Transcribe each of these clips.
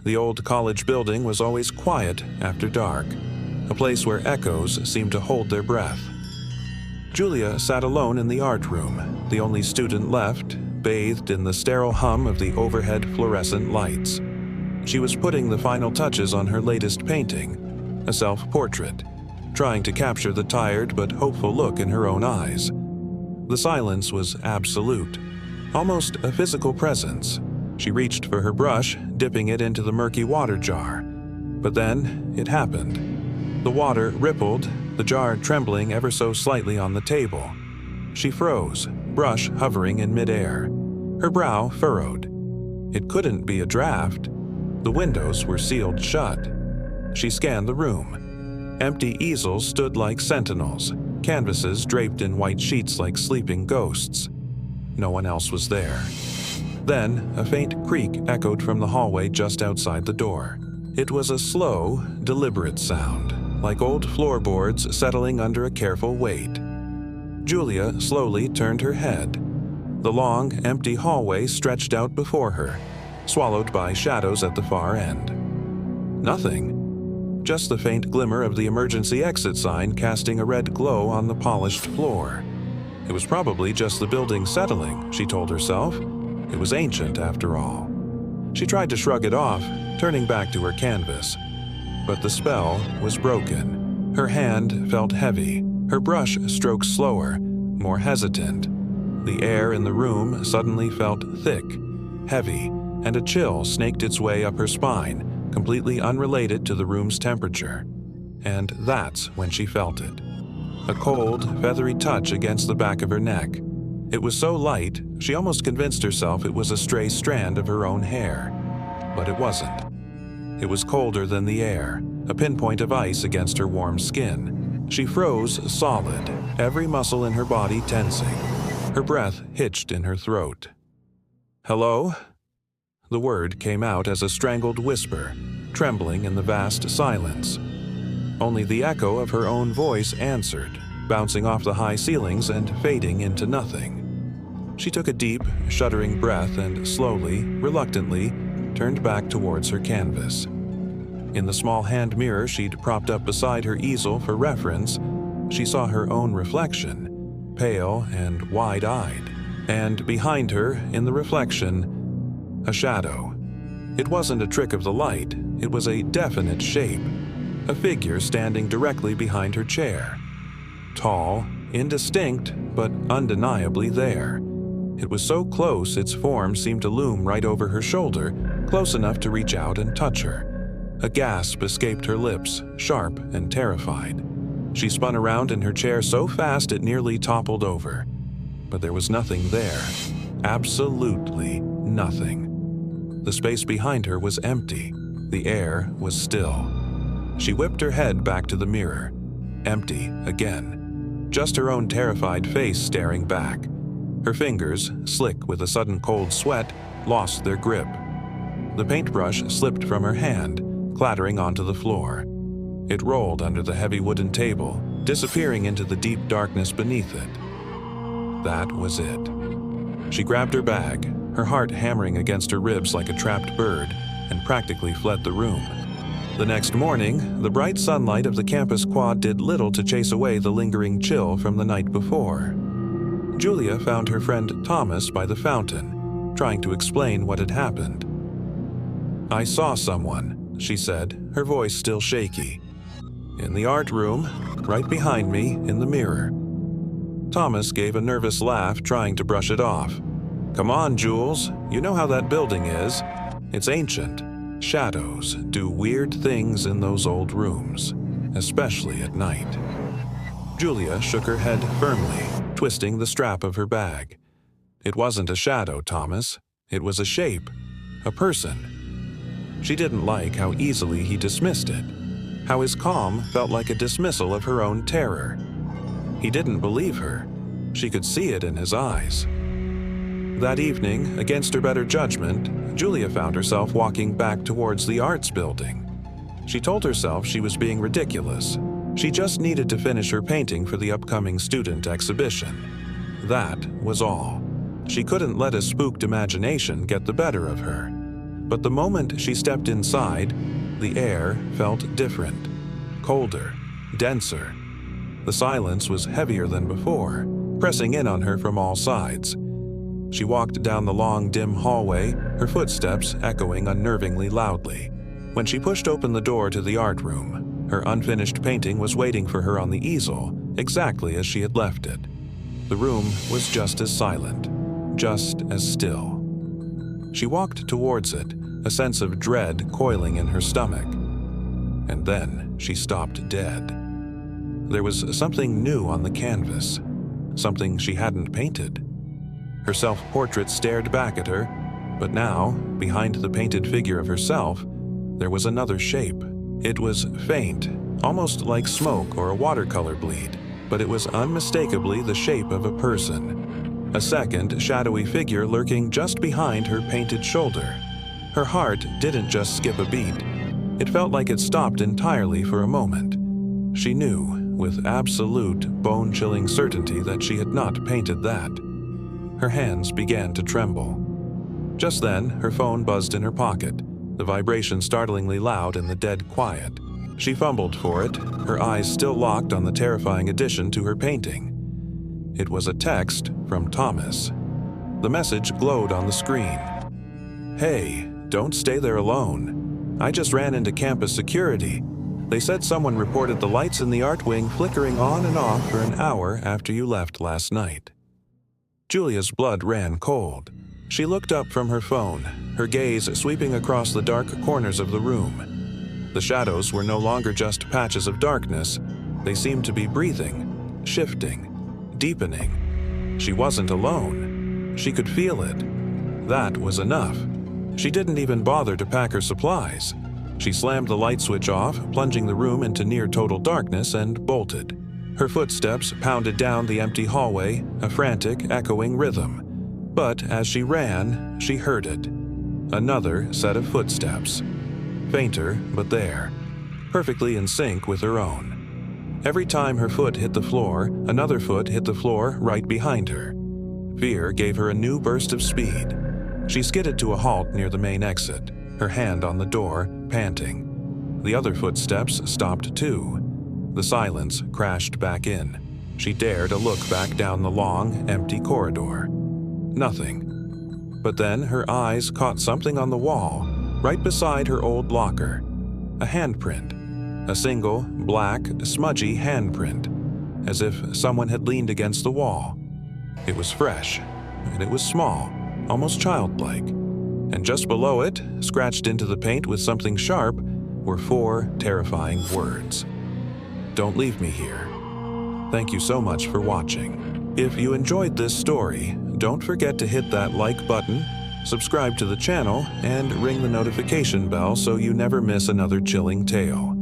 The old college building was always quiet after dark, a place where echoes seemed to hold their breath. Julia sat alone in the art room, the only student left, bathed in the sterile hum of the overhead fluorescent lights. She was putting the final touches on her latest painting, a self-portrait, trying to capture the tired but hopeful look in her own eyes. The silence was absolute, almost a physical presence. She reached for her brush, dipping it into the murky water jar. But then it happened. The water rippled, the jar trembling ever so slightly on the table. She froze, brush hovering in midair, her brow furrowed. It couldn't be a draft. The windows were sealed shut. She scanned the room. Empty easels stood like sentinels, canvases draped in white sheets like sleeping ghosts. No one else was there. Then, a faint creak echoed from the hallway just outside the door. It was a slow, deliberate sound, like old floorboards settling under a careful weight. Julia slowly turned her head. The long, empty hallway stretched out before her, swallowed by shadows at the far end. Nothing. Just the faint glimmer of the emergency exit sign casting a red glow on the polished floor. It was probably just the building settling, she told herself. It was ancient, after all. She tried to shrug it off, turning back to her canvas. But the spell was broken. Her hand felt heavy, her brush stroked slower, more hesitant. The air in the room suddenly felt thick, heavy, and a chill snaked its way up her spine, completely unrelated to the room's temperature. And that's when she felt it. A cold, feathery touch against the back of her neck. It was so light, she almost convinced herself it was a stray strand of her own hair. But it wasn't. It was colder than the air, a pinpoint of ice against her warm skin. She froze solid, every muscle in her body tensing. Her breath hitched in her throat. "Hello?" The word came out as a strangled whisper, trembling in the vast silence. Only the echo of her own voice answered, bouncing off the high ceilings and fading into nothing. She took a deep, shuddering breath and slowly, reluctantly, turned back towards her canvas. In the small hand mirror she'd propped up beside her easel for reference, she saw her own reflection, pale and wide-eyed, and behind her, in the reflection, a shadow. It wasn't a trick of the light, it was a definite shape, a figure standing directly behind her chair. Tall, indistinct, but undeniably there. It was so close its form seemed to loom right over her shoulder, close enough to reach out and touch her. A gasp escaped her lips, sharp and terrified. She spun around in her chair so fast it nearly toppled over. But there was nothing there. Absolutely nothing. The space behind her was empty. The air was still. She whipped her head back to the mirror. Empty again. Just her own terrified face staring back. Her fingers, slick with a sudden cold sweat, lost their grip. The paintbrush slipped from her hand, clattering onto the floor. It rolled under the heavy wooden table, disappearing into the deep darkness beneath it. That was it. She grabbed her bag, her heart hammering against her ribs like a trapped bird, and practically fled the room. The next morning, the bright sunlight of the campus quad did little to chase away the lingering chill from the night before. Julia found her friend Thomas by the fountain, trying to explain what had happened. "I saw someone," she said, her voice still shaky. "In the art room, right behind me, in the mirror." Thomas gave a nervous laugh, trying to brush it off. "Come on, Jules, you know how that building is. It's ancient. Shadows do weird things in those old rooms, especially at night." Julia shook her head firmly, twisting the strap of her bag. It wasn't a shadow, Thomas. It was a shape, a person. She didn't like how easily he dismissed it, how his calm felt like a dismissal of her own terror. He didn't believe her. She could see it in his eyes. That evening, against her better judgment, Julia found herself walking back towards the arts building. She told herself she was being ridiculous. She just needed to finish her painting for the upcoming student exhibition. That was all. She couldn't let a spooked imagination get the better of her. But the moment she stepped inside, the air felt different, colder, denser. The silence was heavier than before, pressing in on her from all sides. She walked down the long, dim hallway, her footsteps echoing unnervingly loudly. When she pushed open the door to the art room, her unfinished painting was waiting for her on the easel, exactly as she had left it. The room was just as silent, just as still. She walked towards it, a sense of dread coiling in her stomach. And then she stopped dead. There was something new on the canvas, something she hadn't painted. Her self-portrait stared back at her, but now, behind the painted figure of herself, there was another shape. It was faint, almost like smoke or a watercolor bleed, but it was unmistakably the shape of a person. A second, shadowy figure lurking just behind her painted shoulder. Her heart didn't just skip a beat. It felt like it stopped entirely for a moment. She knew, with absolute, bone-chilling certainty, that she had not painted that. Her hands began to tremble. Just then, her phone buzzed in her pocket, the vibration startlingly loud in the dead quiet. She fumbled for it, her eyes still locked on the terrifying addition to her painting. It was a text from Thomas. The message glowed on the screen. "Hey, don't stay there alone. I just ran into campus security. They said someone reported the lights in the art wing flickering on and off for an hour after you left last night." Julia's blood ran cold. She looked up from her phone, her gaze sweeping across the dark corners of the room. The shadows were no longer just patches of darkness. They seemed to be breathing, shifting, deepening. She wasn't alone. She could feel it. That was enough. She didn't even bother to pack her supplies. She slammed the light switch off, plunging the room into near-total darkness, and bolted. Her footsteps pounded down the empty hallway, a frantic, echoing rhythm. But as she ran, she heard it. Another set of footsteps. Fainter, but there. Perfectly in sync with her own. Every time her foot hit the floor, another foot hit the floor right behind her. Fear gave her a new burst of speed. She skidded to a halt near the main exit, her hand on the door, panting. The other footsteps stopped too. The silence crashed back in. She dared a look back down the long, empty corridor. Nothing. But then her eyes caught something on the wall, right beside her old locker. A handprint. A single, black, smudgy handprint, as if someone had leaned against the wall. It was fresh, and it was small, almost childlike. And just below it, scratched into the paint with something sharp, were 4 terrifying words. "Don't leave me here." Thank you so much for watching. If you enjoyed this story, don't forget to hit that like button, subscribe to the channel, and ring the notification bell so you never miss another chilling tale.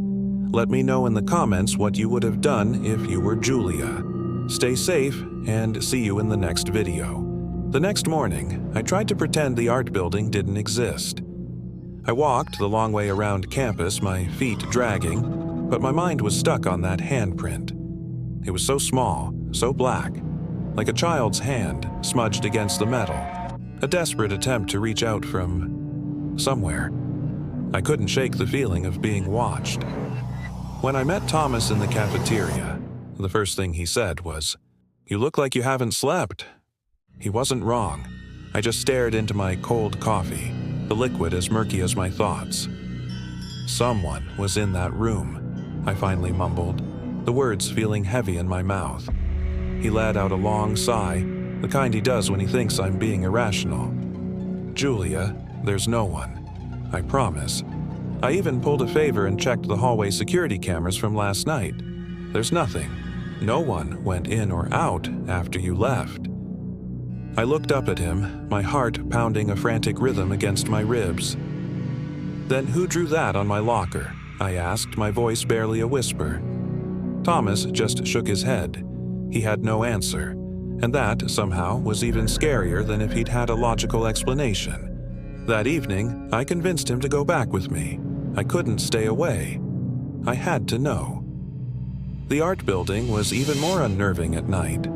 Let me know in the comments what you would have done if you were Julia. Stay safe, and see you in the next video. The next morning, I tried to pretend the art building didn't exist. I walked the long way around campus, my feet dragging, but my mind was stuck on that handprint. It was so small, so black, like a child's hand smudged against the metal. A desperate attempt to reach out from somewhere. I couldn't shake the feeling of being watched. When I met Thomas in the cafeteria, the first thing he said was, "You look like you haven't slept." He wasn't wrong. I just stared into my cold coffee, the liquid as murky as my thoughts. "Someone was in that room," I finally mumbled, the words feeling heavy in my mouth. He let out a long sigh, the kind he does when he thinks I'm being irrational. "Julia, there's no one. I promise. I even pulled a favor and checked the hallway security cameras from last night. There's nothing. No one went in or out after you left." I looked up at him, my heart pounding a frantic rhythm against my ribs. "Then who drew that on my locker?" I asked, my voice barely a whisper. Thomas just shook his head. He had no answer, and that, somehow, was even scarier than if he'd had a logical explanation. That evening, I convinced him to go back with me. I couldn't stay away. I had to know. The art building was even more unnerving at night.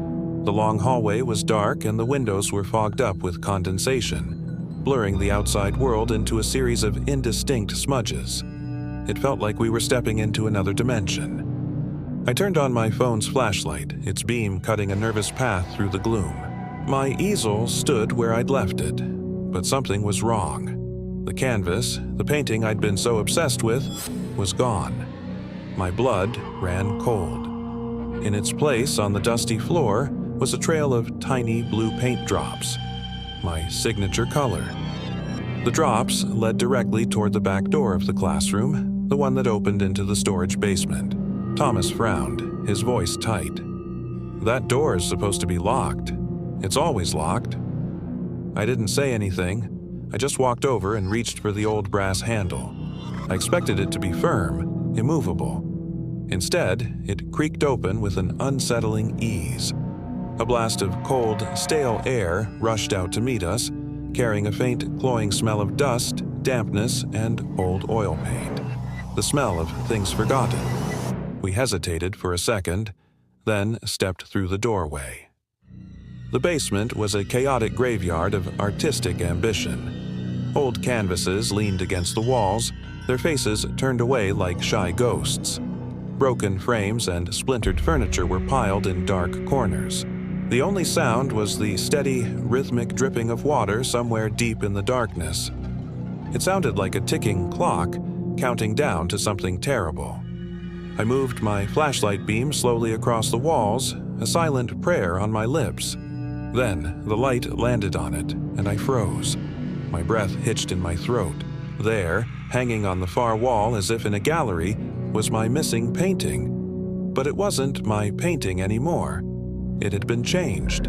The long hallway was dark and the windows were fogged up with condensation. blurring the outside world into a series of indistinct smudges. It felt like we were stepping into another dimension. I turned on my phone's flashlight, its beam cutting a nervous path through the gloom. My easel stood where I'd left it, but something was wrong. The canvas, the painting I'd been so obsessed with, was gone. My blood ran cold. In its place on the dusty floor was a trail of tiny blue paint drops, my signature color. The drops led directly toward the back door of the classroom, the one that opened into the storage basement. Thomas frowned, his voice tight. "That door is supposed to be locked. It's always locked." I didn't say anything. I just walked over and reached for the old brass handle. I expected it to be firm, immovable. Instead, it creaked open with an unsettling ease. A blast of cold, stale air rushed out to meet us, carrying a faint, cloying smell of dust, dampness, and old oil paint. The smell of things forgotten. We hesitated for a second, then stepped through the doorway. The basement was a chaotic graveyard of artistic ambition. Old canvases leaned against the walls, their faces turned away like shy ghosts. Broken frames and splintered furniture were piled in dark corners. The only sound was the steady, rhythmic dripping of water somewhere deep in the darkness. It sounded like a ticking clock, counting down to something terrible. I moved my flashlight beam slowly across the walls, a silent prayer on my lips. Then the light landed on it, and I froze. My breath hitched in my throat. There, hanging on the far wall as if in a gallery, was my missing painting. But it wasn't my painting anymore. It had been changed.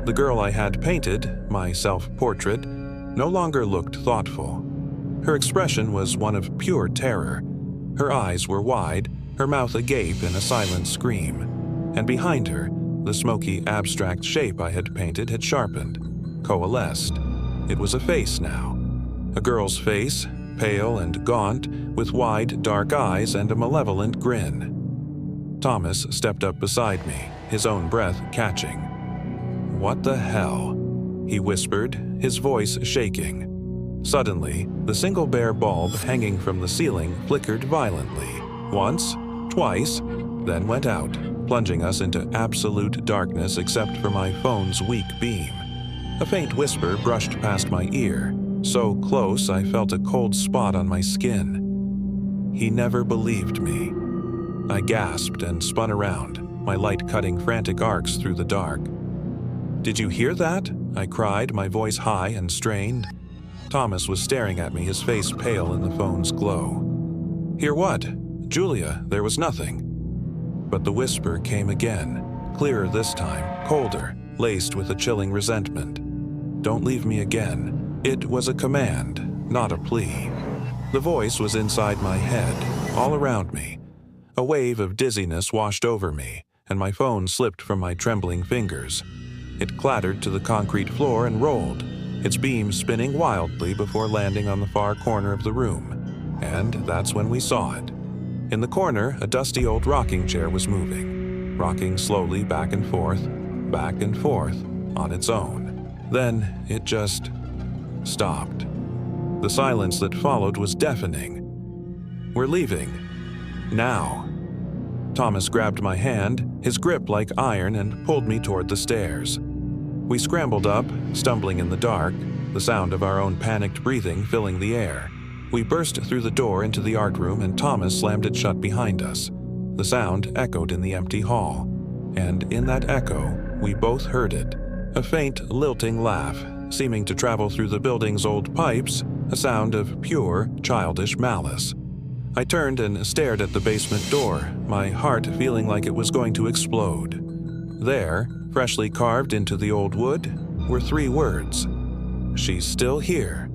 The girl I had painted, my self-portrait, no longer looked thoughtful. Her expression was one of pure terror. Her eyes were wide, her mouth agape in a silent scream. And behind her, the smoky, abstract shape I had painted had sharpened, coalesced. It was a face now. A girl's face, pale and gaunt, with wide, dark eyes and a malevolent grin. Thomas stepped up beside me, his own breath catching. "What the hell?" he whispered, his voice shaking. Suddenly, the single bare bulb hanging from the ceiling flickered violently. Once, twice, then went out, plunging us into absolute darkness except for my phone's weak beam. A faint whisper brushed past my ear, so close I felt a cold spot on my skin. He never believed me. I gasped and spun around, my light cutting frantic arcs through the dark. "Did you hear that?" I cried, my voice high and strained. Thomas was staring at me, his face pale in the phone's glow. "Hear what?" "Julia, there was nothing." But the whisper came again, clearer this time, colder, laced with a chilling resentment. "Don't leave me again." It was a command, not a plea. The voice was inside my head, all around me. A wave of dizziness washed over me, and my phone slipped from my trembling fingers. It clattered to the concrete floor and rolled, its beam spinning wildly before landing on the far corner of the room. And that's when we saw it. In the corner, a dusty old rocking chair was moving, rocking slowly back and forth, on its own. Then it just stopped. The silence that followed was deafening. "We're leaving. Now." Thomas grabbed my hand, his grip like iron, and pulled me toward the stairs. We scrambled up, stumbling in the dark, the sound of our own panicked breathing filling the air. We burst through the door into the art room, and Thomas slammed it shut behind us. The sound echoed in the empty hall, and in that echo, we both heard it, a faint, lilting laugh, seeming to travel through the building's old pipes, a sound of pure, childish malice. I turned and stared at the basement door, my heart feeling like it was going to explode. There, freshly carved into the old wood, were 3 words: "She's still here."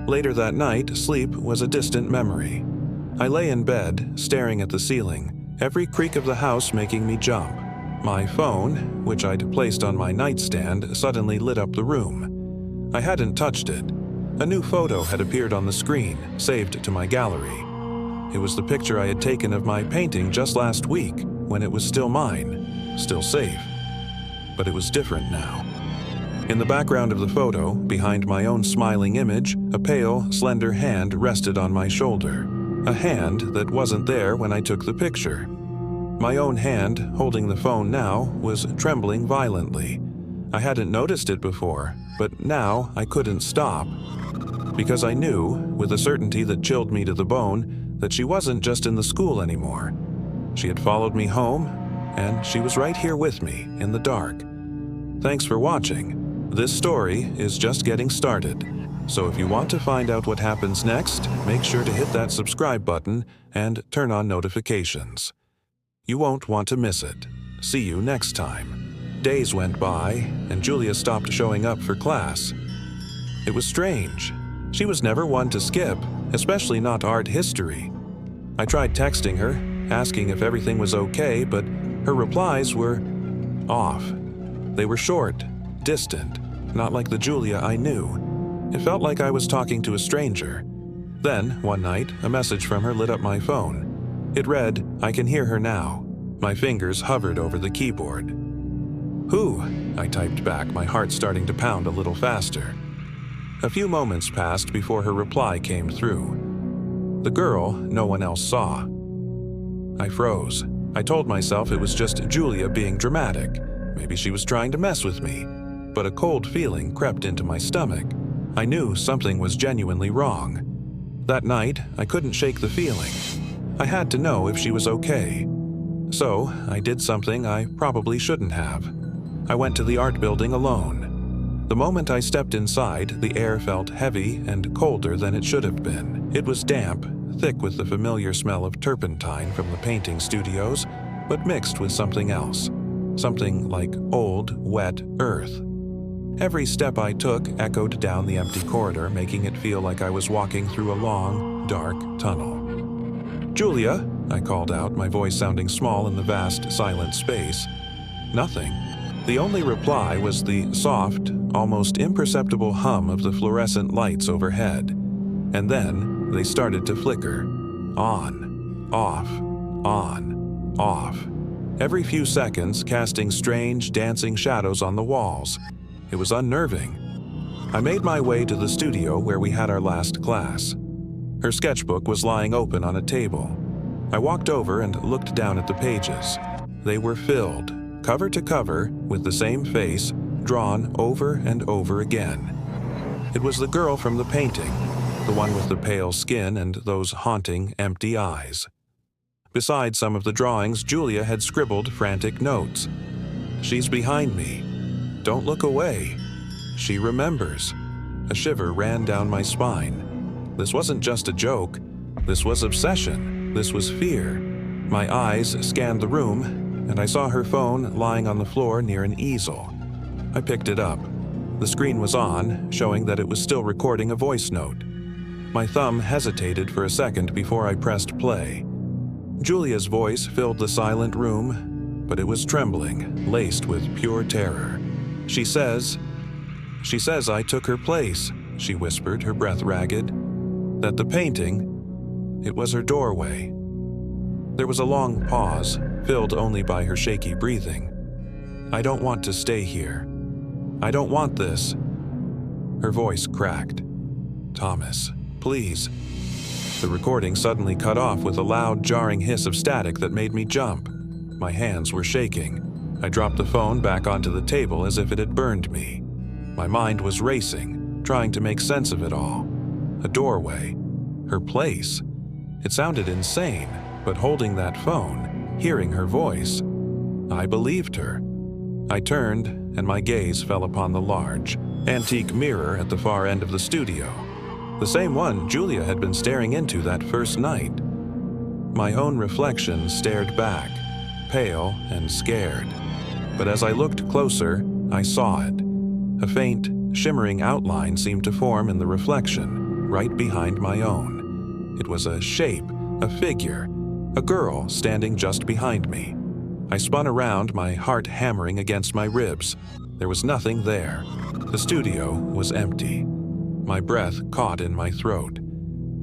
Later that night, sleep was a distant memory. I lay in bed, staring at the ceiling, every creak of the house making me jump. My phone, which I'd placed on my nightstand, suddenly lit up the room. I hadn't touched it. A new photo had appeared on the screen, saved to my gallery. It was the picture I had taken of my painting just last week, when it was still mine, still safe. But it was different now. In the background of the photo, behind my own smiling image, a pale, slender hand rested on my shoulder. A hand that wasn't there when I took the picture. My own hand, holding the phone now, was trembling violently. I hadn't noticed it before, but now I couldn't stop. Because I knew, with a certainty that chilled me to the bone, that she wasn't just in the school anymore. She had followed me home, and she was right here with me, in the dark. Thanks for watching. This story is just getting started. So if you want to find out what happens next, make sure to hit that subscribe button and turn on notifications. You won't want to miss it. See you next time. Days went by, and Julia stopped showing up for class. It was strange. She was never one to skip, especially not art history. I tried texting her, asking if everything was okay, but her replies were off. They were short, distant, not like the Julia I knew. It felt like I was talking to a stranger. Then, one night, a message from her lit up my phone. It read, "I can hear her now." My fingers hovered over the keyboard. "Who?" I typed back, my heart starting to pound a little faster. A few moments passed before her reply came through. The girl no one else saw. I froze. I told myself it was just Julia being dramatic. Maybe she was trying to mess with me. But a cold feeling crept into my stomach. I knew something was genuinely wrong. That night, I couldn't shake the feeling. I had to know if she was okay. So, I did something I probably shouldn't have. I went to the art building alone. The moment I stepped inside, the air felt heavy and colder than it should have been. It was damp, thick with the familiar smell of turpentine from the painting studios, but mixed with something else. Something like old, wet earth. Every step I took echoed down the empty corridor, making it feel like I was walking through a long, dark tunnel. "Julia," I called out, my voice sounding small in the vast, silent space. Nothing. The only reply was the soft, almost imperceptible hum of the fluorescent lights overhead. And then they started to flicker. On, off, on, off. Every few seconds, casting strange, dancing shadows on the walls. It was unnerving. I made my way to the studio where we had our last class. Her sketchbook was lying open on a table. I walked over and looked down at the pages. They were filled, cover to cover, with the same face, drawn over and over again. It was the girl from the painting, the one with the pale skin and those haunting, empty eyes. Beside some of the drawings, Julia had scribbled frantic notes. "She's behind me. Don't look away. She remembers." A shiver ran down my spine. This wasn't just a joke. This was obsession. This was fear. My eyes scanned the room, and I saw her phone lying on the floor near an easel. I picked it up. The screen was on, showing that it was still recording a voice note. My thumb hesitated for a second before I pressed play. Julia's voice filled the silent room, but it was trembling, laced with pure terror. She says I took her place," she whispered, her breath ragged. "That the painting, it was her doorway." There was a long pause, filled only by her shaky breathing. "I don't want to stay here. I don't want this." Her voice cracked. "Thomas, please." The recording suddenly cut off with a loud, jarring hiss of static that made me jump. My hands were shaking. I dropped the phone back onto the table as if it had burned me. My mind was racing, trying to make sense of it all. A doorway. Her place. It sounded insane, but holding that phone, hearing her voice, I believed her. I turned, and my gaze fell upon the large, antique mirror at the far end of the studio. The same one Julia had been staring into that first night. My own reflection stared back, pale and scared. But as I looked closer, I saw it. A faint, shimmering outline seemed to form in the reflection, right behind my own. It was a shape, a figure, a girl standing just behind me. I spun around, my heart hammering against my ribs. There was nothing there. The studio was empty. My breath caught in my throat.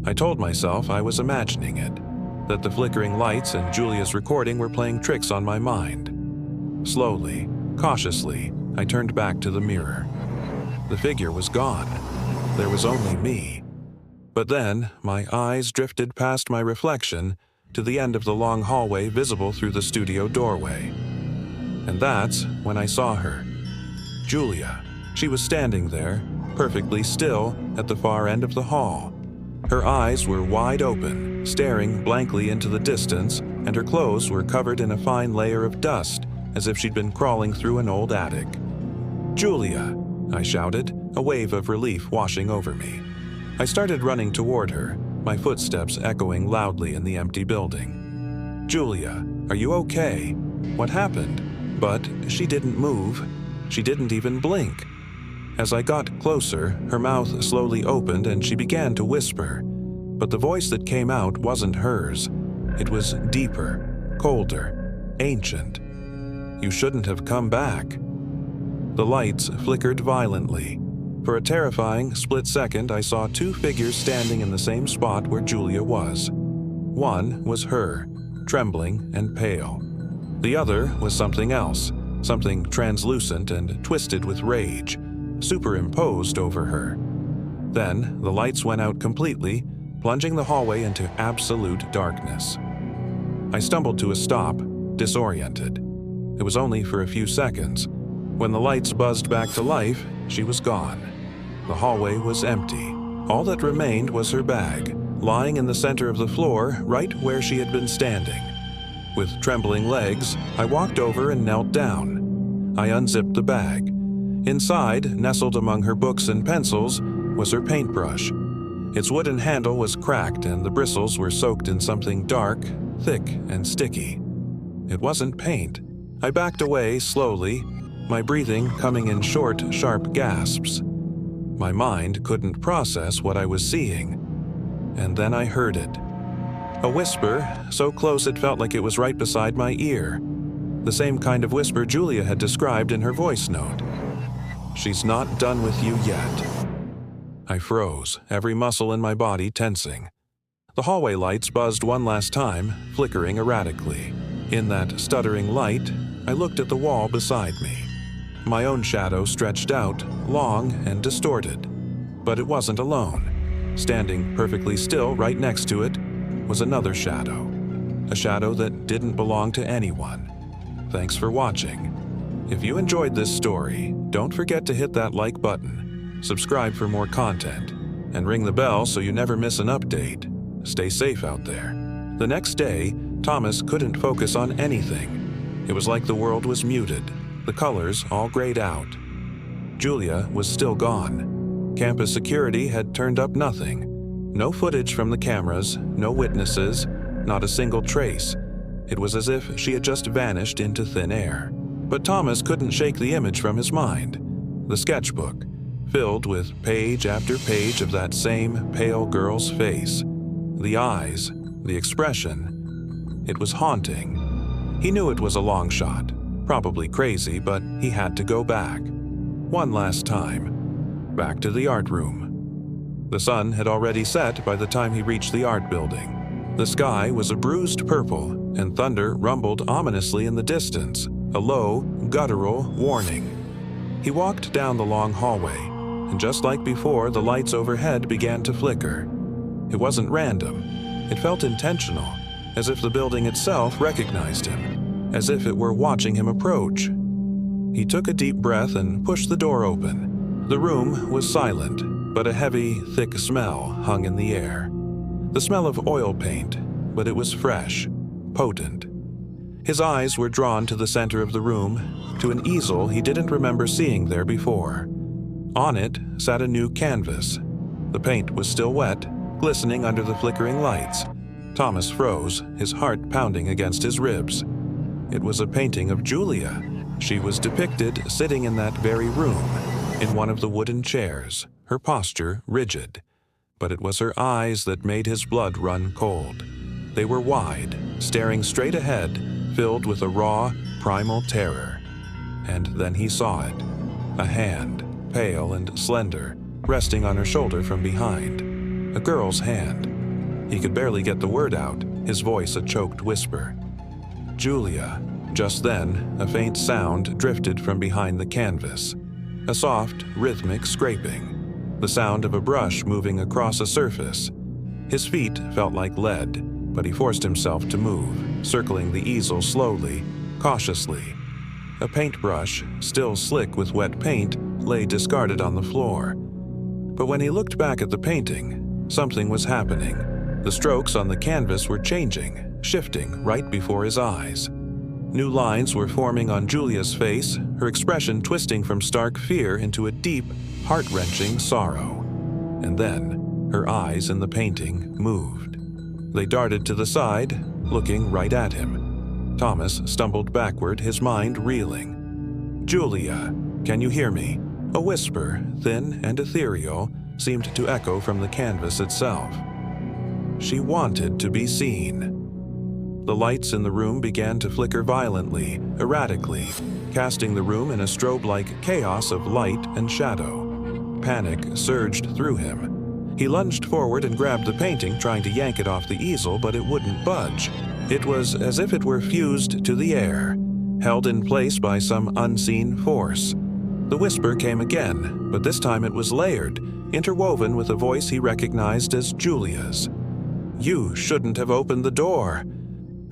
I told myself I was imagining it, that the flickering lights and Julia's recording were playing tricks on my mind. Slowly, cautiously, I turned back to the mirror. The figure was gone. There was only me. But then, my eyes drifted past my reflection to the end of the long hallway visible through the studio doorway. And that's when I saw her. Julia. She was standing there, perfectly still, at the far end of the hall. Her eyes were wide open, staring blankly into the distance, and her clothes were covered in a fine layer of dust, as if she'd been crawling through an old attic. "Julia!" I shouted, a wave of relief washing over me. I started running toward her, my footsteps echoing loudly in the empty building. "Julia, are you okay? What happened?" But she didn't move. She didn't even blink. As I got closer, her mouth slowly opened and she began to whisper. But the voice that came out wasn't hers. It was deeper, colder, ancient. "You shouldn't have come back." The lights flickered violently. For a terrifying split second, I saw two figures standing in the same spot where Julia was. One was her, trembling and pale. The other was something else, something translucent and twisted with rage, superimposed over her. Then the lights went out completely, plunging the hallway into absolute darkness. I stumbled to a stop, disoriented. It was only for a few seconds. When the lights buzzed back to life, she was gone. The hallway was empty. All that remained was her bag, lying in the center of the floor, right where she had been standing. With trembling legs, I walked over and knelt down. I unzipped the bag. Inside, nestled among her books and pencils, was her paintbrush. Its wooden handle was cracked and the bristles were soaked in something dark, thick, and sticky. It wasn't paint. I backed away slowly, my breathing coming in short, sharp gasps. My mind couldn't process what I was seeing. And then I heard it. A whisper, so close it felt like it was right beside my ear. The same kind of whisper Julia had described in her voice note. "She's not done with you yet." I froze, every muscle in my body tensing. The hallway lights buzzed one last time, flickering erratically. In that stuttering light, I looked at the wall beside me. My own shadow stretched out, long and distorted. But it wasn't alone. Standing perfectly still right next to it was another shadow. A shadow that didn't belong to anyone. Thanks for watching. If you enjoyed this story, don't forget to hit that like button, subscribe for more content, and ring the bell so you never miss an update. Stay safe out there. The next day, Thomas couldn't focus on anything. It was like the world was muted, the colors all grayed out. Julia was still gone. Campus security had turned up nothing. No footage from the cameras, no witnesses, not a single trace. It was as if she had just vanished into thin air. But Thomas couldn't shake the image from his mind. The sketchbook, filled with page after page of that same pale girl's face. The eyes, the expression. It was haunting. He knew it was a long shot, probably crazy, but he had to go back. One last time. Back to the art room. The sun had already set by the time he reached the art building. The sky was a bruised purple, and thunder rumbled ominously in the distance, a low, guttural warning. He walked down the long hallway, and just like before, the lights overhead began to flicker. It wasn't random. It felt intentional, as if the building itself recognized him, as if it were watching him approach. He took a deep breath and pushed the door open. The room was silent, but a heavy, thick smell hung in the air. The smell of oil paint, but it was fresh, potent. His eyes were drawn to the center of the room, to an easel he didn't remember seeing there before. On it sat a new canvas. The paint was still wet, glistening under the flickering lights. Thomas froze, his heart pounding against his ribs. It was a painting of Julia. She was depicted sitting in that very room, in one of the wooden chairs, her posture rigid. But it was her eyes that made his blood run cold. They were wide, staring straight ahead, filled with a raw, primal terror. And then he saw it. A hand, pale and slender, resting on her shoulder from behind. A girl's hand. He could barely get the word out, his voice a choked whisper. "Julia." Just then, a faint sound drifted from behind the canvas. a soft, rhythmic scraping, the sound of a brush moving across a surface. His feet felt like lead, but he forced himself to move, circling the easel slowly, cautiously. A paintbrush, still slick with wet paint, lay discarded on the floor. But when he looked back at the painting, something was happening. The strokes on the canvas were changing, shifting right before his eyes. New lines were forming on Julia's face, her expression twisting from stark fear into a deep, heart-wrenching sorrow. And then, her eyes in the painting moved. They darted to the side, looking right at him. Thomas stumbled backward, his mind reeling. "Julia, can you hear me?" A whisper, thin and ethereal, seemed to echo from the canvas itself. She wanted to be seen. The lights in the room began to flicker violently, erratically, casting the room in a strobe-like chaos of light and shadow. Panic surged through him. He lunged forward and grabbed the painting, trying to yank it off the easel, but it wouldn't budge. It was as if it were fused to the air, held in place by some unseen force. The whisper came again, but this time it was layered, interwoven with a voice he recognized as Julia's. "You shouldn't have opened the door."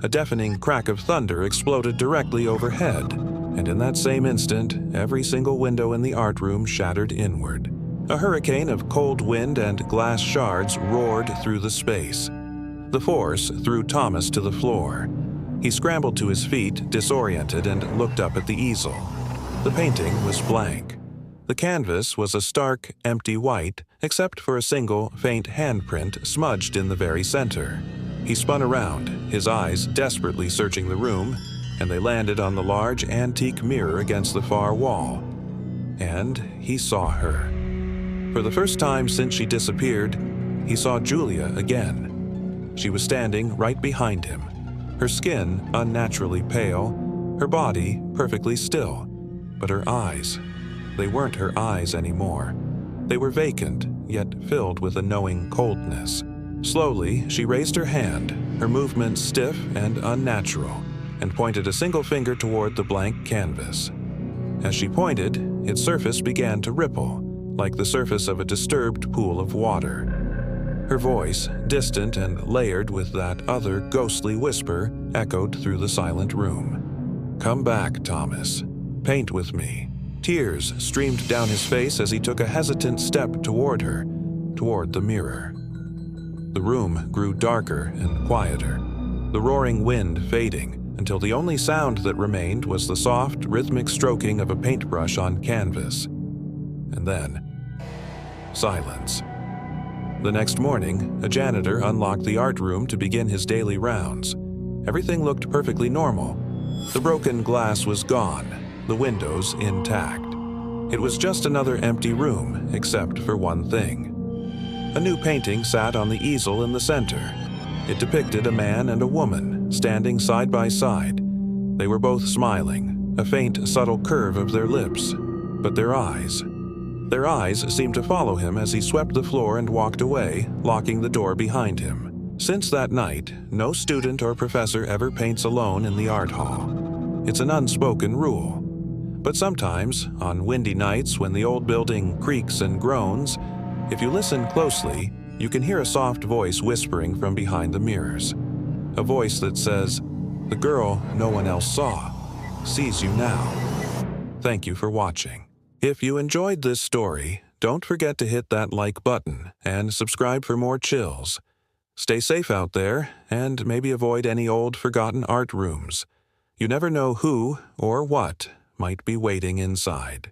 A deafening crack of thunder exploded directly overhead, and in that same instant, every single window in the art room shattered inward. A hurricane of cold wind and glass shards roared through the space. The force threw Thomas to the floor. He scrambled to his feet, disoriented, and looked up at the easel. The painting was blank. The canvas was a stark, empty white, except for a single, faint handprint smudged in the very center. He spun around, his eyes desperately searching the room, and they landed on the large antique mirror against the far wall. And he saw her. For the first time since she disappeared, he saw Julia again. She was standing right behind him, her skin unnaturally pale, her body perfectly still. But her eyes, they weren't her eyes anymore. They were vacant, yet filled with a knowing coldness. Slowly, she raised her hand, her movement stiff and unnatural, and pointed a single finger toward the blank canvas. As she pointed, its surface began to ripple, like the surface of a disturbed pool of water. Her voice, distant and layered with that other ghostly whisper, echoed through the silent room. "Come back, Thomas. Paint with me." Tears streamed down his face as he took a hesitant step toward her, toward the mirror. The room grew darker and quieter, the roaring wind fading, until the only sound that remained was the soft, rhythmic stroking of a paintbrush on canvas. And then, silence. The next morning, a janitor unlocked the art room to begin his daily rounds. Everything looked perfectly normal. The broken glass was gone, the windows intact. It was just another empty room, except for one thing. A new painting sat on the easel in the center. It depicted a man and a woman, standing side by side. They were both smiling, a faint, subtle curve of their lips. But their eyes seemed to follow him as he swept the floor and walked away, locking the door behind him. Since that night, no student or professor ever paints alone in the art hall. It's an unspoken rule. But sometimes, on windy nights when the old building creaks and groans, if you listen closely, you can hear a soft voice whispering from behind the mirrors. A voice that says, "The girl no one else saw sees you now." Thank you for watching. If you enjoyed this story, don't forget to hit that like button and subscribe for more chills. Stay safe out there, and maybe avoid any old forgotten art rooms. You never know who or what might be waiting inside.